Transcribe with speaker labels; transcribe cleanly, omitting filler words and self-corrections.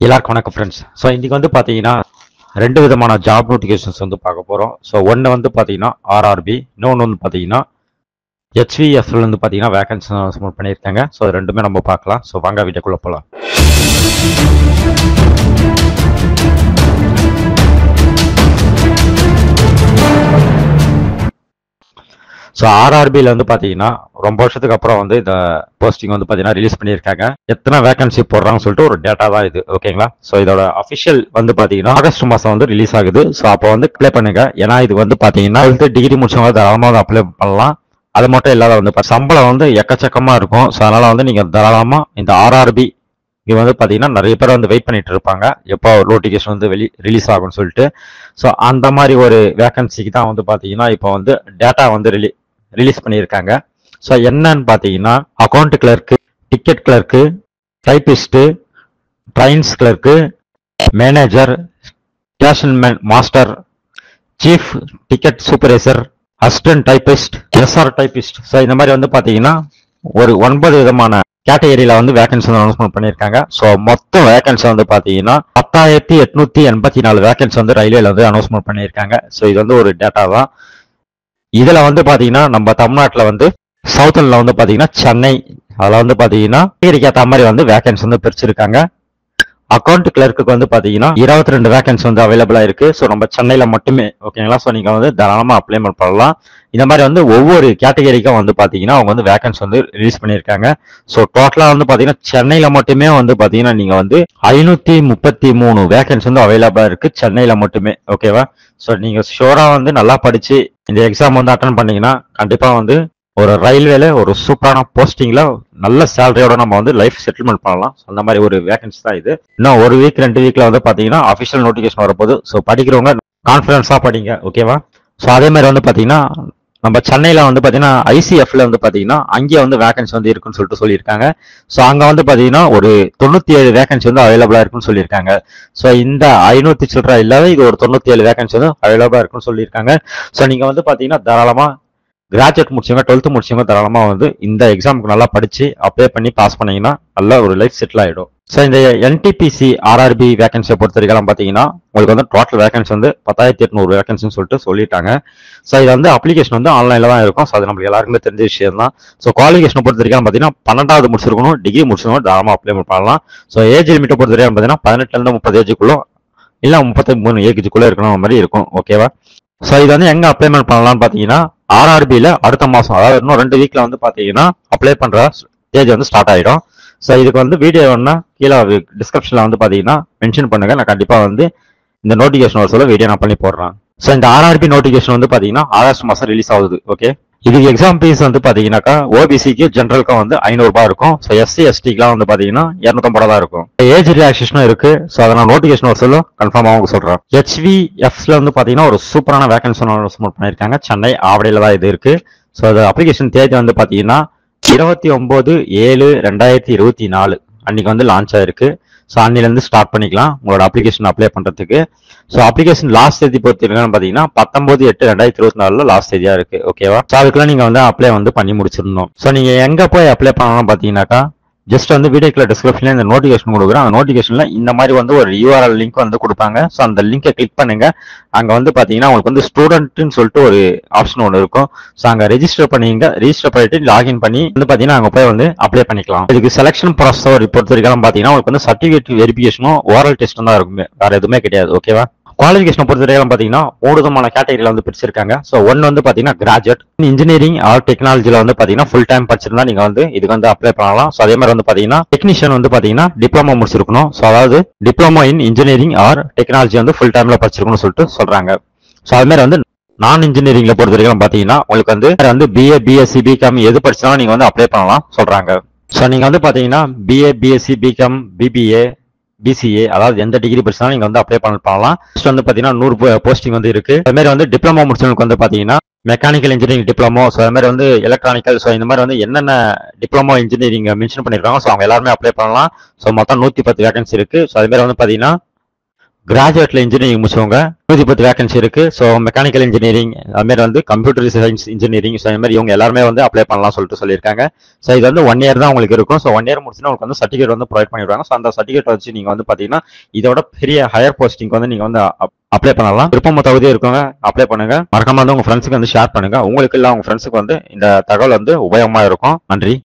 Speaker 1: எல்லாருக்கும் வணக்கம் friends. So இன்றைக்கி வந்து பார்த்தீங்கன்னா ரெண்டு விதமான ஜாப் நோட்டிஃபிகேஷன்ஸ் வந்து பார்க்க போகிறோம். ஸோ ஒன்று வந்து பார்த்தீங்கன்னா ஆர்ஆர்பி, இன்னொன்று வந்து பார்த்தீங்கன்னா ஹெச்விஎஃப்ல வந்து பார்த்தீங்கன்னா வேகன்சி அனௌன்ஸ்மெண்ட் பண்ணியிருக்காங்க. ஸோ அது ரெண்டுமே நம்ம பார்க்கலாம். ஸோ வாங்க வீடியோக்குள்ளே போகலாம். ஸோ ஆர்ஆர்பியில் வந்து பார்த்தீங்கன்னா ரொம்ப வருஷத்துக்கு அப்புறம் வந்து இந்த போஸ்டிங் வந்து பார்த்தீங்கன்னா ரிலீஸ் பண்ணியிருக்காங்க. எத்தனை வேகன்சி போடுறாங்கன்னு சொல்லிட்டு ஒரு டேட்டா தான் இது, ஓகேங்களா? ஸோ இதோட அஃபிஷியல் வந்து பார்த்தீங்கன்னா ஆகஸ்ட் மாதம் வந்து ரிலீஸ் ஆகுது. ஸோ அப்போ வந்து அப்ளை பண்ணுங்க. ஏன்னா இது வந்து பார்த்தீங்கன்னா டிகிரி முடிச்சவங்க தாராளமாக அப்ளை பண்ணலாம். அது மட்டும் இல்லாத வந்து சம்பளம் வந்து எக்கச்சக்கமாக இருக்கும். ஸோ அதனால வந்து நீங்கள் தாராளமாக இந்த ஆர்ஆர்பி இது வந்து பார்த்தீங்கன்னா நிறைய பேர் வந்து வெயிட் பண்ணிட்டு இருப்பாங்க எப்போ நோட்டிஃபிகேஷன் வந்து ரிலீஸ் ஆகும்னு சொல்லிட்டு. ஸோ அந்த மாதிரி ஒரு வேகன்சிக்கு தான் வந்து பார்த்தீங்கன்னா இப்போ வந்து டேட்டா வந்து ரிலீஸ் பண்ணியிருக்காங்க. ஸோ என்னன்னு பார்த்தீங்கன்னா account clerk, ticket clerk, typist, trains clerk, manager, station master, chief ticket supervisor, assistant typist, SR typist. So இந்த மாதிரி வந்து பார்த்தீங்கன்னா ஒரு 9 விதமான கேட்டகரியில வந்து வேகன்சி அனௌன்ஸ்மெண்ட் பண்ணியிருக்காங்க. ஸோ மொத்த வேகன்சி வந்து பார்த்தீங்கன்னா 10,884 வேகன்சி வந்து ரயில்வேல வந்து அனௌன்ஸ்மெண்ட் பண்ணியிருக்காங்க. ஸோ இது வந்து ஒரு டேட்டா தான். இதுல வந்து பாத்தீங்கன்னா நம்ம தமிழ்நாட்டில் வந்து சவுத்ல வந்து பாத்தீங்கன்னா சென்னை, அதில் வந்து பாத்தீங்கன்னா ஏற்ற மாதிரி வந்து வேகன்சி வந்து பிரிச்சிருக்காங்க. அக்கௌண்ட் கிளர்க்கு வந்து பாத்தீங்கன்னா 22 வேகன்சி வந்து அவைலபிளா இருக்கு. ஸோ நம்ம சென்னையில மட்டுமே, ஓகேங்களா? ஸோ நீங்க வந்து தாராளமா அப்ளை பண்ணலாம். இந்த மாதிரி வந்து ஒவ்வொரு கேட்டகரிக்கும் வந்து பாத்தீங்கன்னா அவங்க வந்து வேகன்சி வந்து ரிலீஸ் பண்ணியிருக்காங்க. ஸோ டோட்டலா வந்து பாத்தீங்கன்னா சென்னையில மட்டுமே வந்து பாத்தீங்கன்னா நீங்க வந்து 533 வேகன்சி வந்து அவைலபிளா இருக்கு சென்னையில மட்டுமே, ஓகேவா? ஸோ நீங்க ஷோரா வந்து நல்லா படிச்சு இந்த எக்ஸாம் வந்து அட்டன் பண்ணீங்கன்னா கண்டிப்பா வந்து ஒரு ரயில்வேல ஒரு சூப்பரான போஸ்டிங்ல நல்ல சேலரியோட நம்ம வந்து லைஃப் செட்டில்மெண்ட் பண்ணலாம். அந்த மாதிரி ஒரு வேகன்சி தான் இது. இன்னும் ஒரு வீக் 2 வீக்ல வந்து பாத்தீங்கன்னா அபிஷியல் நோட்டிஃபிகேஷன் வரப்போகுது. ஸோ படிக்கிறவங்க கான்ஃபிடன்ஸா படிங்க, ஓகேவா? ஸோ அதே மாதிரி வந்து பாத்தீங்கன்னா நம்ம சென்னையில வந்து பாத்தீங்கன்னா ஐசிஎஃப்ல வந்து பாத்தீங்கன்னா அங்கேயே வந்து வேகன்சி வந்து இருக்குன்னு சொல்லிட்டு சொல்லியிருக்காங்க. ஸோ அங்க வந்து பாத்தீங்கன்னா ஒரு 97 வேகன்சி வந்து அவைலபிளா இருக்குன்னு சொல்லியிருக்காங்க. ஸோ இந்த 500 சில்லற இல்லாத இது ஒரு 97 வேகன்சி வந்து அவைலபிளா இருக்குன்னு சொல்லியிருக்காங்க. ஸோ நீங்க வந்து பாத்தீங்கன்னா தாராளமா கிராஜுவேட் முடிச்சவங்க, 12th முடிச்சவங்க தாராளமா வந்து இந்த எக்ஸாமுக்கு நல்லா படிச்சு அப்ளை பண்ணி பாஸ் பண்ணீங்கன்னா நல்ல ஒரு லைஃப் செட்டில் ஆயிடும். ஸோ இந்த என்டிபிசி ஆர்ஆர்பி வேகன்சியை பொறுத்த வரைக்கும் பார்த்தீங்கன்னா உங்களுக்கு வந்து டோட்டல் வேகன்சி வந்து 10,800 வேகன்சின்னு சொல்லிட்டு சொல்லிட்டாங்க. ஸோ இது வந்து அப்ளிகேஷன் வந்து ஆன்லைன்ல தான் இருக்கும். ஸோ அது நம்மளுக்கு எல்லாருக்குமே தெரிஞ்ச விஷயம் தான். ஸோ குவாலிஃபிகேஷனை பொறுத்த வரைக்கும் பார்த்தீங்கன்னா 12வது முடிச்சிருக்கணும், டிகிரி முடிச்சிருக்கணும், தாராளமாக அப்ளை பண்ணலாம். ஸோ ஏஜ் லிமிட்டை பொறுத்த வரைக்கும் பார்த்தீங்கன்னா 18லேருந்து 30 ஏஜுக்குள்ள இல்லை 33 ஏஜுக்குள்ள இருக்கணும் மாதிரி இருக்கும், ஓகேவா? ஸோ இது வந்து எங்க அப்ளைமெண்ட் பண்ணலாம்னு பார்த்தீங்கன்னா ஆர்ஆர்பியில் அடுத்த மாதம், அதாவது இன்னும் 2 வீக்ல வந்து பார்த்தீங்கன்னா அப்ளை பண்ற ஸ்டேஜ் வந்து ஸ்டார்ட் ஆயிடும். ஸோ இதுக்கு வந்து வீடியோ வேணும்னா கீழே டிஸ்கிரிப்ஷன்ல வந்து பார்த்தீங்கன்னா மென்ஷன் பண்ணுங்க. நான் கண்டிப்பாக வந்து இந்த நோட்டிஃபிகேஷன் வர சொல்ல வீடியோ நான் பண்ணி போடுறேன். ஸோ இந்த ஆர்ஆர்பி நோட்டிஃபிகேஷன் வந்து பார்த்தீங்கன்னா ஆகஸ்ட் மாதம் ரிலீஸ் ஆகுது, ஓகே? இதுக்கு எக்ஸாம் ஃபீஸ் வந்து பாத்தீங்கன்னாக்கா ஓபிசிக்கு ஜென்ரல்க்கும் வந்து 500 ரூபாய் இருக்கும். ஸோ எஸ்சி எஸ்டிக்குலாம் வந்து பாத்தீங்கன்னா 250 தான் இருக்கும். ஏஜ் ரிலாக்சேஷனும் இருக்கு. ஸோ அதை நான் நோட்டிஃபிகேஷன் ஒரு சொல்ல கன்ஃபார்மாக அவங்க சொல்றேன். ஹெச்விஎஃப்ல வந்து பாத்தீங்கன்னா ஒரு சூப்பரான வேகன்சி அனௌன்ஸ்மெண்ட் பண்ணியிருக்காங்க. சென்னை ஆவடியில தான் இது இருக்கு. ஸோ அது அப்ளிகேஷன் தேதி வந்து பாத்தீங்கன்னா 29/7/2024 அன்னைக்கு வந்து லான்ச் ஆயிருக்கு. ஸோ அன்னிலேருந்து ஸ்டார்ட் பண்ணிக்கலாம் உங்களோட அப்ளிகேஷன் அப்ளை பண்றதுக்கு. ஸோ அப்ளிகேஷன் லாஸ்ட் தேதி பொறுத்திருக்கான்னு பார்த்தீங்கன்னா 19/8/2024 லாஸ்ட் தேதியா இருக்கு, ஓகேவா? ஸோ அதுக்குள்ள நீங்க வந்து அப்ளை வந்து பண்ணி முடிச்சிடணும். ஸோ நீங்க எங்க போய் அப்ளை பண்ணணும்னு பார்த்தீங்கன்னாக்கா ஜஸ்ட் வந்து வீடியோக்குள்ள டிஸ்கிரிப்ஷன்ல இந்த நோட்டிஃபிகேஷன் கொடுக்குறேன். அந்த நோட்டிஃபிகேஷன்ல இந்த மாதிரி வந்து ஒரு யூஆர்எல் லிங்க் வந்து கொடுப்பாங்க. ஸோ அந்த லிங்கை கிளிக் பண்ணுங்க. அங்க வந்து பாத்தீங்கன்னா உங்களுக்கு வந்து ஸ்டூடெண்ட்னு சொல்லிட்டு ஒரு ஆப்ஷன் ஒன்று இருக்கும். ஸோ அங்க ரெஜிஸ்டர் பண்ணிட்டு லாகின் பண்ணி வந்து பாத்தீங்கன்னா அங்க போய் வந்து அப்ளை பண்ணிக்கலாம். இதுக்கு செலக்ஷன் ப்ராசஸ் பொறுத்த வரைக்கும் பாத்தீங்கன்னா உங்களுக்கு வந்து சர்டிஃபிகேட் வெரிஃபிகேஷனும் ஓரல் டெஸ்ட்டும் தான் இருக்குமே, வேற எதுவுமே கிடையாது, ஓகேவா? குவாலிஃபிகேஷன் பொறுத்த வரைக்கும் பாத்தீங்கன்னா 3 விதமான கேட்டகரியில வந்து பிரிச்சிருக்காங்க. ஸோ ஒன்னு வந்து பாத்தீங்கன்னா கிராஜுவேட் இன்ஜினியரிங் ஆர் டெக்னாலஜில வந்து பாத்தீங்கன்னா ஃபுல் டைம் படிச்சிருந்தா நீங்க வந்து இதுக்கு வந்து அப்ளை பண்ணலாம். ஸோ அதே மாதிரி வந்து பாத்தீங்கன்னா டெக்னீஷியன் வந்து பாத்தீங்கன்னா டிப்ளமோ முடிச்சிருக்கணும். ஸோ அதாவது diploma in engineering or technology வந்து ஃபுல் டைம்ல படிச்சிருக்கணும்னு சொல்லிட்டு சொல்றாங்க. ஸோ அது மாதிரி வந்து நான் இன்ஜினியரிங்ல பொறுத்த வரைக்கும் பாத்தீங்கன்னா உங்களுக்கு வந்து பிஏ, பிஎஸ்சி, பிகாம் எது படிச்சாலும் நீங்க வந்து அப்ளை பண்ணலாம் சொல்றாங்க. ஸோ நீங்க வந்து பாத்தீங்கன்னா BA, BSc, BCom, BBA, BCA அதாவது எந்த டிகிரி படிச்சாலும் நீங்க வந்து அப்ளை பண்ணலாம். வந்து பாத்தீங்கன்னா 100 போஸ்டிங் வந்து இருக்கு. அது மாதிரி வந்து டிப்ளமோ முடிச்சவங்களுக்கு வந்து பாத்தீங்கன்னா மெக்கானிக்கல் இன்ஜினியரிங் டிப்ளமோ, ஸோ அது மாதிரி வந்து எலக்ட்ரானிக்கல், ஸோ இந்த மாதிரி வந்து என்னென்ன டிப்ளமோ இன்ஜினியரிங் மென்ஷன் பண்ணிருக்காங்க ஸோ அவங்க எல்லாருமே அப்ளை பண்ணலாம். ஸோ மொத்தம் 110 வேகன்சி இருக்கு. ஸோ அது மாதிரி வந்து பாத்தீங்கன்னா கிராஜுவேட்ல இன்ஜினியரிங் முடிச்சவங்க 110 வேகன்சி இருக்கு. ஸோ மெக்கானிக்கல் இன்ஜினியரிங் அது மாதிரி வந்து கம்ப்யூட்டர் சயின்ஸ் இன்ஜினியரிங், ஸோ அது மாதிரி இவங்க எல்லாருமே வந்து அப்ளை பண்ணலாம் சொல்லிட்டு சொல்லியிருக்காங்க. ஸோ இது வந்து 1 இயர் தான் உங்களுக்கு இருக்கும். ஸோ 1 இயர் முடிச்சுன்னா உங்களுக்கு வந்து சர்டிஃபிகேட் வந்து ப்ரொவைட் பண்ணிடுவாங்க. ஸோ அந்த சர்டிஃபிகேட் வச்சு நீங்க வந்து பாத்தீங்கன்னா இதோட பெரிய ஹையர் போஸ்டிங் வந்து நீங்க வந்து அப்ளை பண்ணலாம். விருப்பம் தகுதி இருக்கவங்க அப்ளை பண்ணுங்க. மறக்காம வந்து உங்க ஃப்ரெண்ட்ஸுக்கு வந்து ஷேர் பண்ணுங்க. உங்களுக்கு இல்ல உங்க ஃப்ரெண்ட்ஸுக்கு வந்து இந்த தகவல் வந்து உபயோகமா இருக்கும். நன்றி.